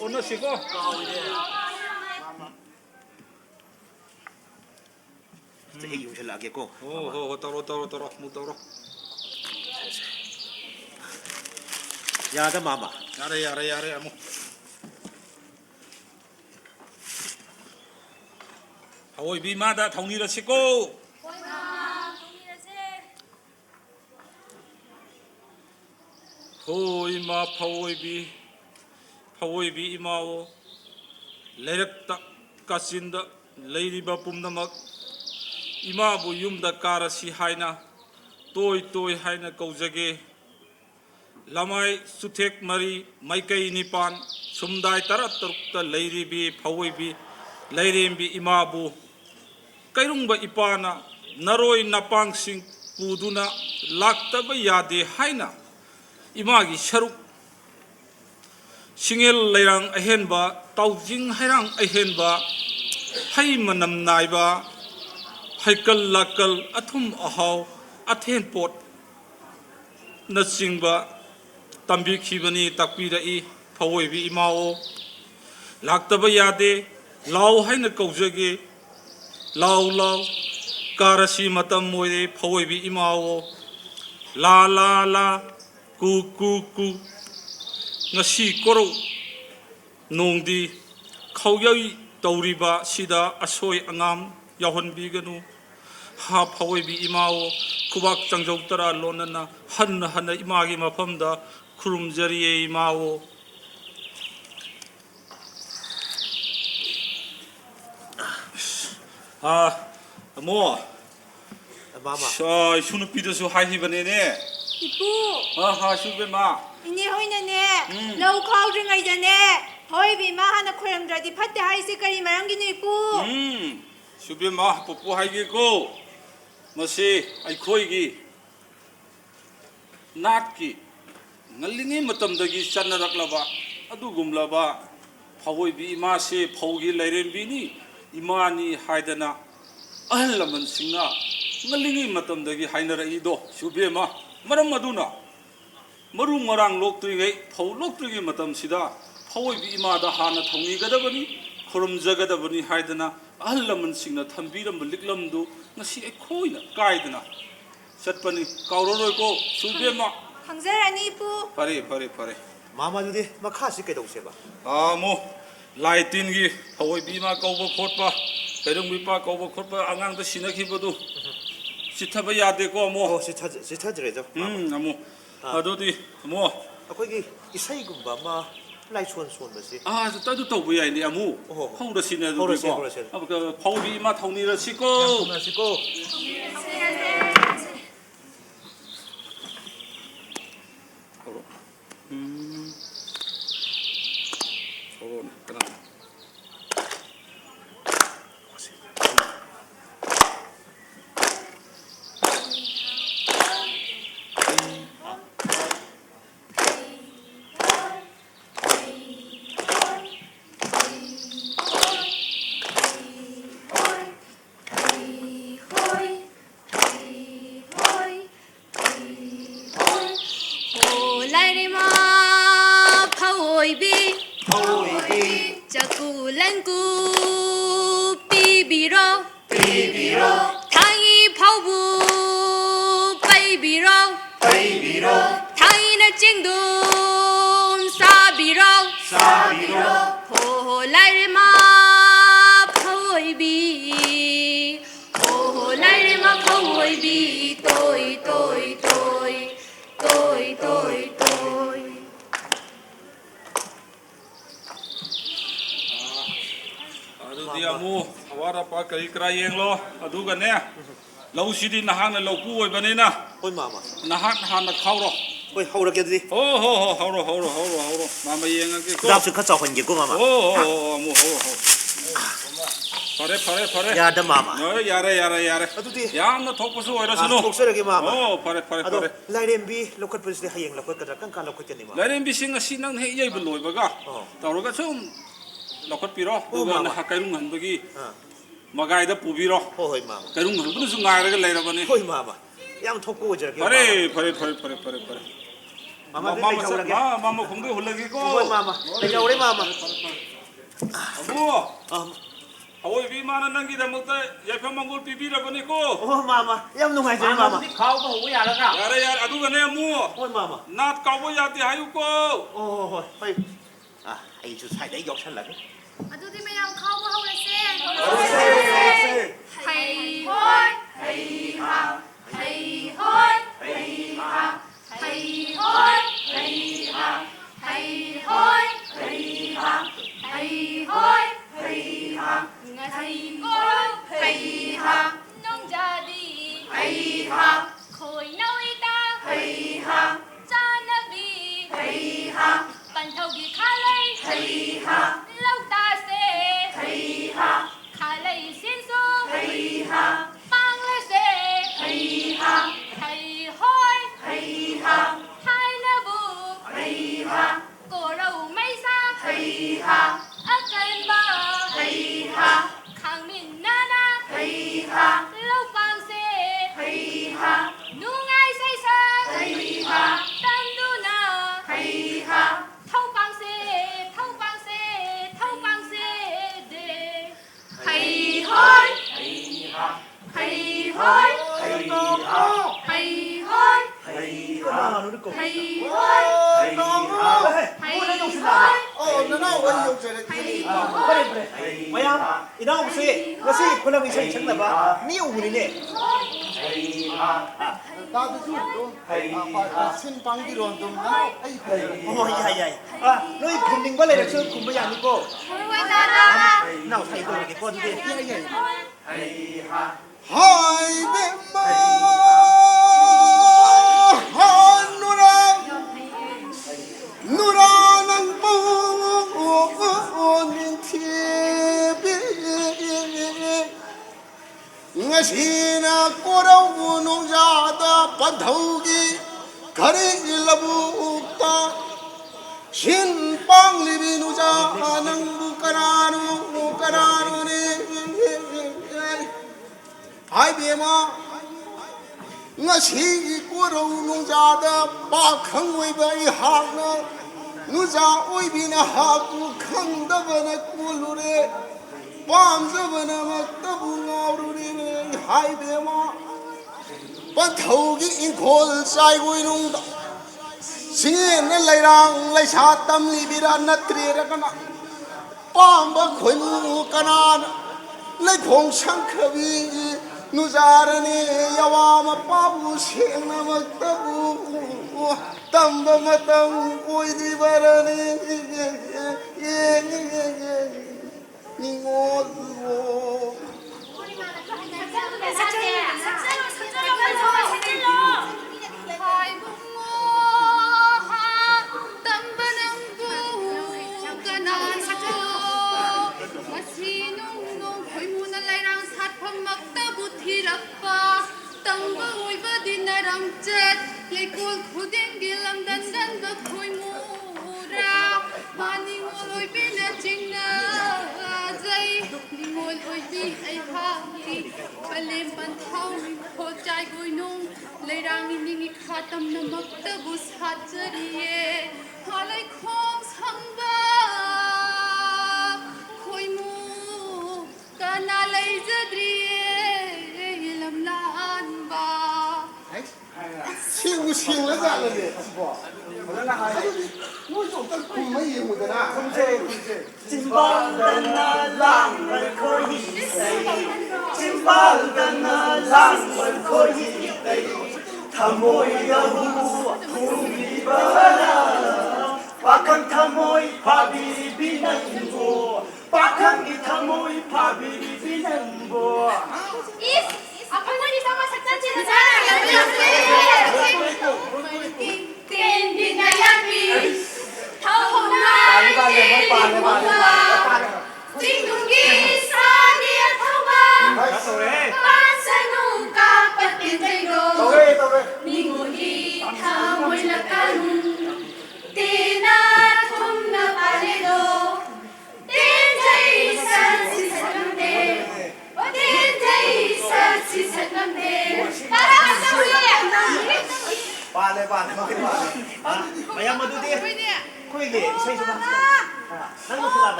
오너시고. 이 용실하겠고. 떨어 못 떨어. 야다 마마. 야래 아무. 하오이 비마다 통일을 시고. 호이마 파오이비 이마오 레렉딱 까신다 레이리바 뿜나막 이마부 윰다 까라시 하이나 또이 하이나 câu 자게 라마이 수택 마리 마이케이 니판 숨다이 따라따룩다 레이리비 파오이비 레이리비 이마부 까이룽바 이파나 나로이 나팡싱 pudu나 락타바 야데 하이나 이마기 샤룩 싱엘 레랑 아헨바 타우징 하랑 아헨바 하이만남 나이바 하이컬 라컬 아툼 아하우 아텐 폿 나싱바 tambi khibani takpi da I phawoi bi imao laktaba yade law haina kaujage law karasi matam moide phawoi bi imao la ku ngasi koro nongdi khawyai tauriba sida asoi angam yahon bi ganu ha phawoi bi imao kubak changjau tara lonana han imagi mafamda kurum 이마오 뭐 마마 저 슈누 피드스 하이히바네네 이쁘 슈베마 이네 호이네네 너 카우링아이잖네 호이비마 하나 콜람드라디 파테 하이세까리 말한기는 이쁘 슈베마 뽀뽀 하이게고 뭐시 아이코이기 낫기 ngallingi matam dagi channa raklaba adu gumlaba phawoi bi ima se phawgi lairen bi ni imani haidana ahlaman singna ngallingi matam dagi hainara ido shubema maram maduna maru marang loktri ngai phaw loktri matam sida phawoi bi ima da hana thongi gadabani khorum jagadabani haidana ahlaman singna thambiram liklamdu ngasi ekhoina kaidana chatpani kauroroi ko shubema 황사라니 이쁘 파레 마마주디 마카시 깨도세바 뭐 라이틴기 하와이 비마 거버 콧바 대령 비파 거버 콧바 안강도 신나기버도 시타바 야데고 뭐 시타드레죠 뭐 아도디 뭐 아코기 이사이군바 마 라이촌 손버시 따도 또 뭐야 이제 아무 홍도 신나도 이거 그 파우비마 통리를 시고 저런 그런 자꾸란꾸 삐비로 당이 파우부 빠이비로 당이나 찡둠 사비로 호호라르마 파우이비 호호라르마 파우이비 또이 뭐 와라파 그리 크라이앵로 아두가네 라우시디 나하나 라우쿠 오이바네나 호이 마마 나하나 카우로 호이 하우라게디 호호 하우로 마마 이행하게 답스 카자 혼게고 마마 뭐 파레 야다 마마 야래 아두디 야나 톡고서 오이라스노 톡서르게 마마 파레 아도 라이렘비 로컬 프레스디 하이앵 로컬 가다 칸칸 로컬 마 라이렘비 싱가 시낭 해 예이블 로이바가 따로가 좀 lokat piro duga na kairung hanbagi magai da pubiro 호이 마마 kairung hanbu su ngai ra lai ra bani 호이 마마 양 톡고 오저게 pare Mama din lay jawra ke. Mama khungbe hulagi ko. Oi mama. Lay jawre mama. Amu. Hawai bi mana nangi da mukta yafa mangol pipi ra bani ko. Oh mama. Yam nungai jare mama. Khao ko hu ya la ka. Yare yar adu ga ne amu. Oi mama. Nat kawo yati hayu ko. Oh hoi. Hoi. Ah, ai chu sai dai yok san la. ꯑꯗꯨꯗꯤ ꯃꯌꯥꯝ ꯈꯥꯎꯕ ꯍꯧꯔꯁꯦ ꯍꯩ ꯍꯣꯏ ꯍꯩ ꯍꯥ ꯍꯩ ꯍꯣꯏ ꯍꯩ ꯍꯥ ꯍꯩ ꯍꯣꯏ ꯍꯩ ꯍꯥ ꯍꯩ ꯍꯣꯏ ꯍꯩ ꯍꯥ ꯍꯩ ꯍꯣꯏ ꯍꯩ ꯍꯥ ꯉꯁꯤꯒꯣꯜ ꯍꯩ ꯍꯥ ꯅꯣꯡꯖꯥꯗꯤ ꯍꯩ ꯍꯥ ꯈꯣꯏ ꯅꯧꯏꯗ ꯍꯩ ꯍꯥ ꯆꯥꯅꯕꯤ ꯍꯩ ꯍꯥ ꯄꯟꯊꯧꯒꯤ ꯈꯥꯂꯩ ꯍꯩ ꯍꯥ ꯂꯧꯇꯥꯁꯦ ꯍꯩ ꯍꯥ ꯈꯥꯂꯩ ꯁꯤꯟꯁꯨ ꯍꯩ ꯍꯥ ꯄꯥꯡꯂꯁꯦ ꯍꯩ ꯍꯥ ꯍꯩ ꯍꯣꯏ ꯍꯩ ꯍꯥ ꯍꯥꯏꯅꯕꯨ ꯍꯩ ꯍꯥ ꯀꯣꯔꯧ ꯃꯩꯁꯥ ꯍꯩ ꯍꯥ ꯑꯀꯟꯕ ꯍꯩ ꯍꯥ ꯈꯥꯡꯃꯤꯟꯅꯅ ꯍꯩ ꯍꯥ ꯂꯧꯄꯥꯡꯁꯦ ꯍꯩ ꯍꯥ ꯅꯨꯡꯉꯥꯏ ꯁꯩꯁꯥ ꯍꯩ ꯍꯥ ꯇꯝꯗꯨꯅ ꯍꯩ ꯍꯥ ꯊꯧꯄꯥꯡꯁꯦ ꯊꯧꯄꯥꯡꯁꯦ ꯊꯧꯄꯥꯡꯁꯦ ꯗꯦ ꯍꯩ ꯍꯣꯏ ꯍꯩ ꯍꯥ ꯍꯩ ꯍꯣꯏ ꯍꯩ ꯍꯥ ꯍꯩ ꯍꯣꯏ Hei. Mama nu ko. ꯍꯩ ꯍꯣꯏ Hei. Hei. Mo na yok san la. Oh, nana wai yok jare kini. Pare pare. Mayam inau se. Ngasi khulam isai chang na ba. Ni u ni ne. Ta tu su do. Pa sin pang di ron dum na. Ai kai. Oh yai yai. Ah, noi khum ding ba le rak su khum ba ya ni ko. ꯍꯣꯏ ꯇꯥꯗ Nau sai ko ke ko di. Hai be ma. Nura. Nura nang bu nin thi be. Ngasina korau nong ja da padhau gi khare labukta shin pang li nu ja nang bu karanu ne hai be ma ngasi korau nong ja da pa khang wei bai ha na nu ja oi bi na ha ku khang da ba na ku lu re pam za ba na ma ta bu ngau ru re hai be ma pa thau gi in khol sai goi nong da singin na lai rang lai sa tam li bi ra na tri ra kana pam ba khoi nu kana lai khong sang khabi nu jar ne yawa ma pa bu sing na ma ta bu tam ba ma tam oi di ba ra ne ni ngo Lekul khudin gilam dan dan ba khoi mura mani ngoloi bina chingna zai ningol oi bi ai pha ki palem pan thau kho chai goi nung leirang ningi khatam na makta bu sajariye halai khong sangba khoi mu kana lai jadriye lam lan ba sing sing la za la le bo la ha nu zo ta ku mai yi mu da na kun je Chim bal dan na lang bal ko hi sai. Chim bal dan na lang bal ko hi sai. Thamoi ya hu mi ba la. Pakang thamoi pha bi binan bo. Pakang gi thamoi pha bi binan bo. Is apalagi sama saksachi na tin din na yan bi thau na Tinggi sa dia thau ba ban sa nung ka patin tay go Ninguni thamoy na kan tina thum na palido tin jay san si sanamde tin jay san si sanamde para sa ulit Pale.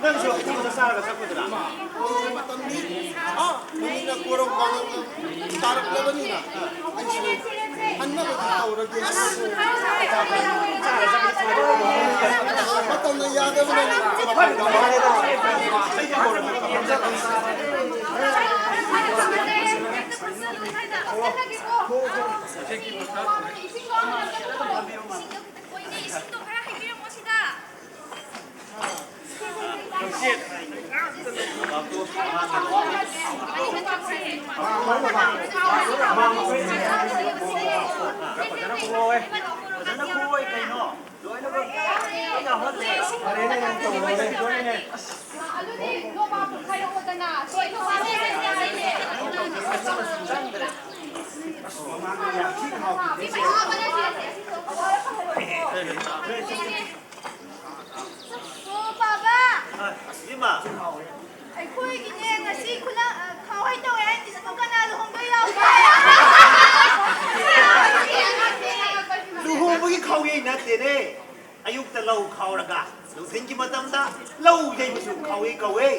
ꯅꯪꯁꯨ ꯑꯊꯨꯝꯕꯗ ꯆꯥꯔꯒ ꯆꯠꯄꯗꯨꯔꯥ ꯃꯤꯅ ꯀꯣꯔꯧ ꯀꯥꯡꯂꯨꯞ ꯇꯥꯔꯛꯂꯕꯅꯤꯅ ꯑꯩꯁꯨ ꯍꯟꯅꯕꯗꯤ ꯇꯧꯔꯒꯦ ꯃꯇꯝꯅ ꯌꯥꯗꯕꯅ ꯑꯩꯈꯣꯏꯒꯤꯅꯦ ꯉꯁꯤ ꯈꯨꯂꯪ ꯈꯥꯎꯍꯩ ꯇꯧꯋꯦ ꯍꯥꯏꯅ ꯀꯅꯥ ꯂꯨꯍꯣꯡꯗꯣꯏ ꯌꯥꯎꯒꯦ? ꯂꯨꯍꯣꯡꯕꯒꯤ ꯈꯥꯎꯌꯩ ꯅꯠꯇꯦꯅꯦ ꯑꯌꯨꯛꯇ ꯂꯧ ꯈꯥꯎꯔꯒ ꯅꯨꯡꯊꯤꯟꯒꯤ ꯃꯇꯝꯗ ꯂꯧ ꯌꯩꯕꯁꯨ ꯈꯥꯎꯌꯩ ꯀꯧꯋꯦ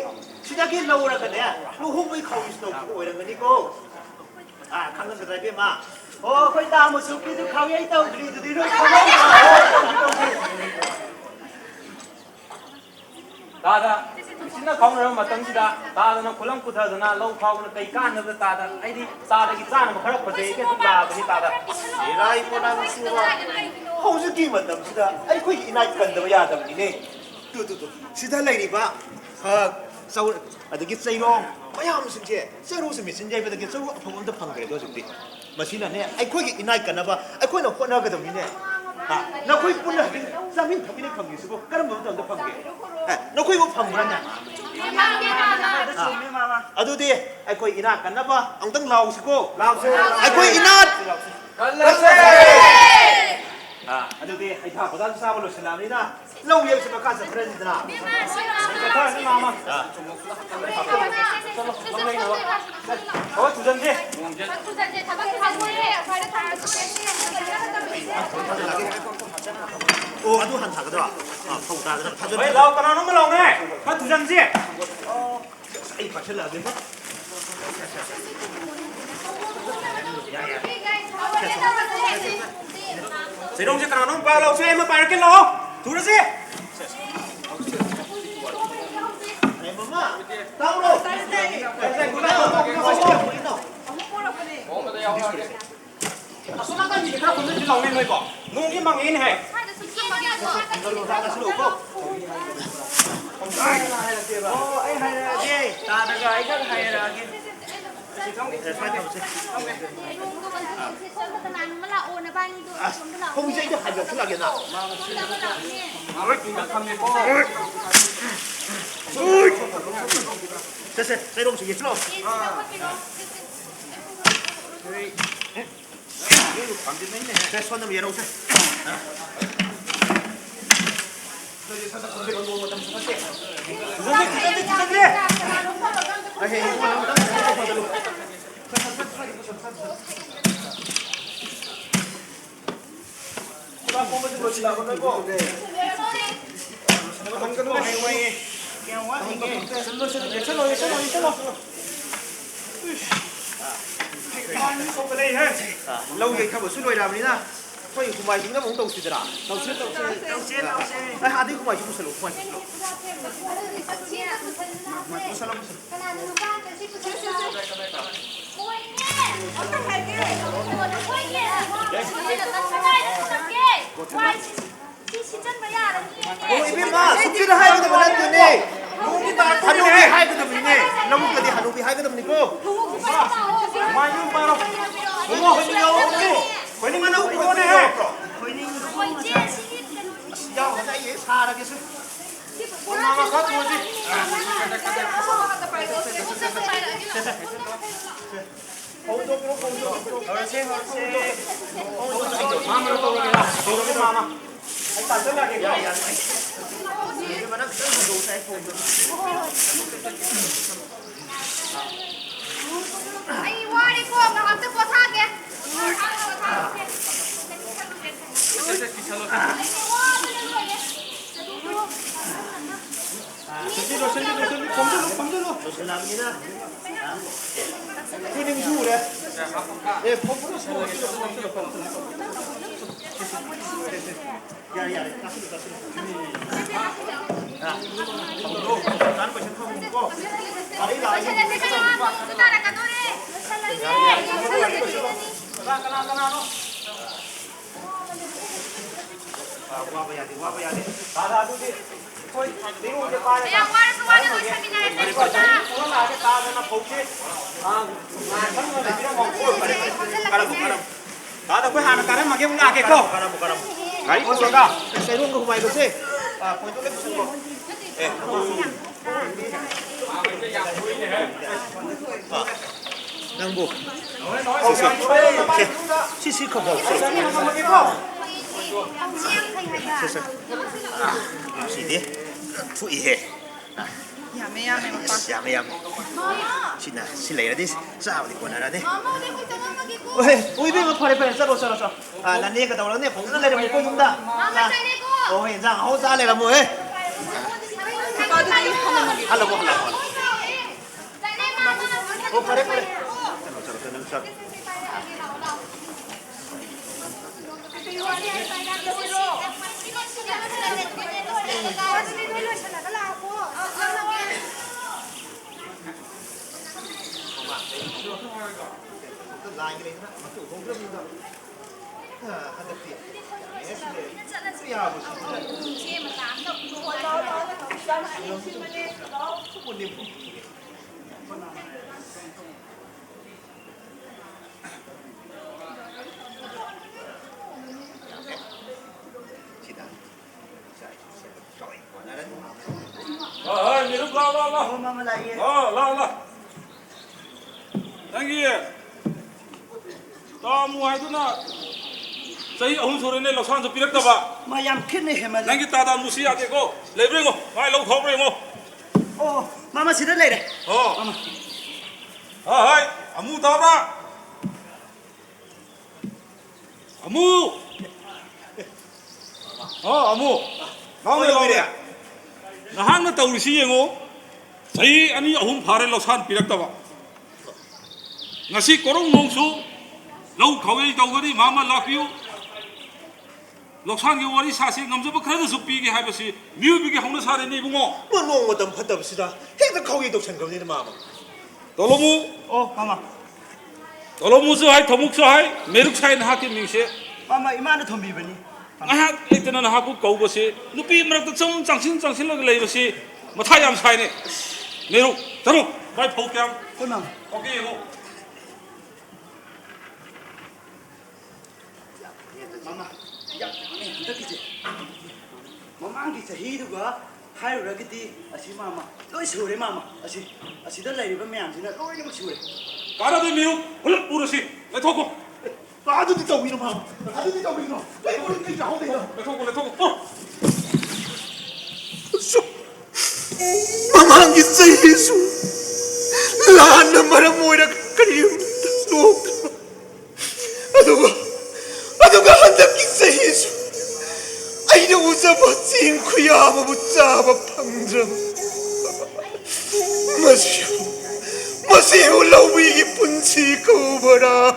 ꯁꯤꯗꯒꯤ ꯂꯧꯔꯒꯅꯦ ꯂꯨꯍꯣꯡꯕꯒꯤ ꯈꯥꯎꯌꯩꯁꯨ ꯇꯧꯕ ꯑꯣꯏꯔꯝꯒꯅꯤꯀꯣ ꯈꯪꯉꯝꯒꯗ꯭ꯔꯥ ꯏꯕꯦꯝꯃ ꯑꯣ ꯑꯩꯈꯣꯏ ꯇꯥꯃꯨꯁꯨꯀꯤꯁꯨ ꯈꯥꯎꯌꯩ ꯇꯧꯗ꯭ꯔꯤ ꯑꯗꯨꯗꯤ ꯅꯣꯏ ꯇꯥꯗ ꯁꯤꯅ ꯈꯥꯎꯅꯔꯕ ꯃꯇꯝꯁꯤꯗ ꯇꯥꯗꯅ ꯈꯨꯂꯪ ꯄꯨꯊꯗꯅ ꯂꯧ ꯈꯥꯎꯕꯅ ꯀꯩ ꯀꯥꯟꯅꯕ ꯇꯥꯗ ꯑꯩꯗꯤ ꯇꯥꯗꯒꯤ ꯆꯥꯅꯕ ꯈꯔ ꯐꯖꯩ ꯑꯗꯨꯝ ꯂꯥꯛꯑꯕꯅꯤ ꯇꯥꯗ ꯏꯔꯥꯏ ꯃꯣꯅꯥꯡꯁꯨꯕ ꯍꯧꯖꯤꯛꯀꯤ ꯃꯇꯝꯁꯤꯗ ꯑꯩꯈꯣꯏꯒꯤ ꯏꯅꯥꯠ ꯀꯟꯗꯕ ꯌꯥꯗꯕꯅꯤꯅꯦ ꯇꯨ ꯁꯤꯗ ꯂꯩꯔꯤꯕ ꯐꯛ ꯆꯧ ꯑꯗꯒꯤ ꯆꯩꯔꯣꯡ ꯃꯌꯥꯝꯁꯤꯡꯁꯦ ꯆꯔꯨꯁꯨ ꯃꯦꯆꯤꯟ ꯌꯩꯕꯗꯒꯤ ꯆꯔꯨ ꯑꯐꯕ ꯑꯝꯇ ꯐꯪꯈ꯭ꯔꯦꯗꯣ ꯍꯧꯖꯤꯛꯇꯤ ꯃꯁꯤꯅꯅꯦ ꯑꯩꯈꯣꯏꯒꯤ ꯏꯅꯥꯠ ꯀꯟꯅꯕ ꯑꯩꯈꯣꯏꯅ ꯍꯣꯠꯅꯒꯗꯕꯅꯤꯅꯦ ꯅꯈꯣꯏ ꯄꯨꯟꯅ ꯆꯥꯃꯤꯟ ꯊꯛꯃꯤꯟꯅ ꯐꯪꯉꯤꯁꯤꯕꯨ ꯀꯔꯝꯕ ꯃꯇꯝꯗ ꯐꯪꯒꯦ ꯅꯈꯣꯏꯕꯨ ꯐꯪꯕ꯭ꯔꯅꯦ ꯑꯗꯨꯗꯤ ꯑꯩꯈꯣꯏ ꯏꯅꯥꯠ ꯀꯟꯅꯕ ꯑꯃꯨꯛꯇꯪ ꯂꯥꯎꯁꯤꯀꯣ ꯑꯩꯈꯣꯏ ꯏꯅꯥꯠ ꯑꯗꯨꯗꯤ ꯍꯩꯊꯥ ꯄꯣꯊꯥꯁꯨ ꯆꯥꯕ ꯂꯣꯏꯁꯤꯜꯂꯛꯑꯕꯅꯤ나 ꯂꯧ ꯌꯩꯕꯁꯤ ꯃꯈꯥ ꯆꯠꯊꯔꯅꯤꯗꯅ ꯍꯣꯏ ꯊꯨꯖꯟꯁꯦ ꯑꯣ ꯑꯗꯨ ꯍꯥꯟ ꯊꯥꯒꯗ꯭ꯔꯣ ꯐꯧ ꯇꯥꯗꯅ ꯊꯥꯖꯟ ꯍꯣꯏ ꯂꯥꯎ ꯀꯅꯥꯅꯣꯝꯃ ꯂꯥꯎꯅꯦ ꯈꯔ ꯊꯨꯖꯟꯁꯦ ꯑꯩ ꯄꯥꯏꯁꯤꯜꯂꯛꯑꯒꯦ ꯆꯩꯔꯣꯡꯁꯦ ꯀꯅꯥꯅꯣꯝ ꯄꯥꯏ ꯂꯥꯎꯁꯦ ꯑꯩ ꯑꯃ ꯄꯥꯏꯔꯛꯀꯦ ꯂꯥꯛꯑꯣ ꯊꯨꯔꯁꯦ ꯃꯃꯥ ꯇꯥꯕ꯭ꯔꯣ ꯑꯁꯣꯝ ꯅꯥꯀꯟꯒꯤꯁꯦ ꯈꯔ ꯈꯨꯝꯖꯟꯁꯤ ꯂꯥꯎꯅꯦ ꯅꯣꯏꯀꯣ ꯅꯣꯡꯁꯦ ꯃꯪꯉꯦꯅꯦꯍꯦ ꯑꯩ ꯍꯥꯏꯔꯛꯑꯒꯦ ꯇꯥꯗꯒ ꯑꯩ ꯈꯛ ꯍꯥꯏꯔꯛꯑꯒꯦ ꯍꯧꯖꯤꯛ ꯑꯩꯗ ꯍꯥꯏꯒꯠꯁꯤꯜꯂꯛꯑꯒꯦꯅ ꯁꯦ ꯆꯩꯔꯣꯡꯁꯤ ꯌꯦꯠꯁꯤꯜꯂꯣ ꯁꯦ ꯁꯣꯟꯗ ꯌꯦꯔꯧꯁꯦ ꯂꯧ ꯌꯩꯊꯕꯁꯨ ꯂꯣꯏꯔꯕꯅꯤꯅ ꯑꯩꯈꯣꯏ ꯍꯨꯃꯥꯏꯁꯤꯡꯅ ꯑꯃꯨꯛ ꯇꯧꯁꯤꯗꯔꯥ ꯇꯧꯁꯦ ꯑꯩ ꯍꯥꯟꯅꯩ ꯍꯨꯃꯥꯏꯁꯤ ꯄꯨꯁꯜꯂꯨ 이빈마 숙제를 하야겠다 말했더니 하누비 하야겠다니네 너무까지 하누비 하야겠다니고 마이 좀 봐라 어머 허니요 허니만 하고 이거네 야 어제 얘 살아계서 엄마가 갖고 오지 마음으로 떠오르게라 떠오르게 마마 일단 생각해 야야 이만한 큰 도사에 보고 Ay, wari ko. Makakta po sa akin. Feeling good, eh? Eh, popular school. Yeah, kasih. Ada gue hana karena makin nggak keko. Kayak itu enggak. Saya dulu ke rumah itu sih. Poin itu lebih semua. Nang bu. Sisi kau bawa. Sini. Tu ihe. Yame. Sina, sila ini sah di mana ada. Weh, uibi nggak pare saro. Nanti yang kata orang ni, pokoknya lagi mau kau dah. Oh, yang jangan, kau salah lah mu eh. Halo. Oh, pare. Tenang. Miruk la. Mama lagi. La. Nangi. Tamu itu na. Saya ahun sore ni lausan tu pirak taba. Mayam kini hemat. Nangi tada musi ate ko. Lebre ngo. Mai lau khau ngo. Oh, mama sudah leh. Oh. Mama. Hai, amu taba. Amu. Oh, amu. Kau ni dia. Nahang na tahu si yengo. Saya ani ahun phare lausan pirak taba. Nasi korong mongsu. Lau khawai tawgani mama lakiu. Loksan ki wari sasi ngamjaba khara supi ki habasi miu bi ki hongna sare ni bungo. Nong madam padam sida. Hek kau itu cengkau ni mama. Tolomu Oh, mama. su hai thamuk su hai meruk sai na ki mingse. Mama iman tu thombi bani. Aha lektena na haku kau basi nupi merak ta changsin log lei basi matha yam sai ne. Meruk taru bai phau kyam. Kunang. Okay ho. Mama. Ya, tak kije. Mama angki sahi tu ga. Hai ragiti asi mama. Loi sure mama. Asi dah lagi bermain sini. Loi ni sure. Kara de meruk hulak purasi. Le thoko. Aduh di tahu ini mama. Aduh di tahu ini. Loi orang ni jauh dah. Le thoko. Oh. Mama angki sahi su. Lahan nama moira karium. Aduh ga hendak sahi su. Aida usah cing kuya buca pangdram. Masih ulau bigi punci kau bara.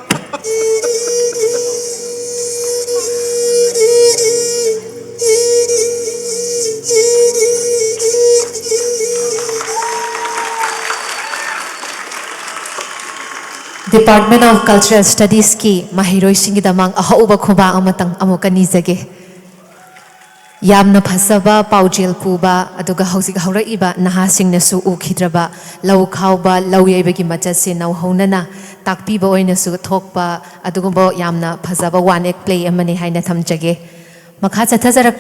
Department of Cultural Studies ki mahiroi singi damang ahauba khoba amatang amukani jage. Yamna phasaba paujel puba aduga hausik hauraiba nahasingnasu ukhidraba lau khauba lau yaibagi machase nau honana takpiba oinasu thokpa adugumbo yamna phasaba one act play amani haina thamjage makha chathajarakpa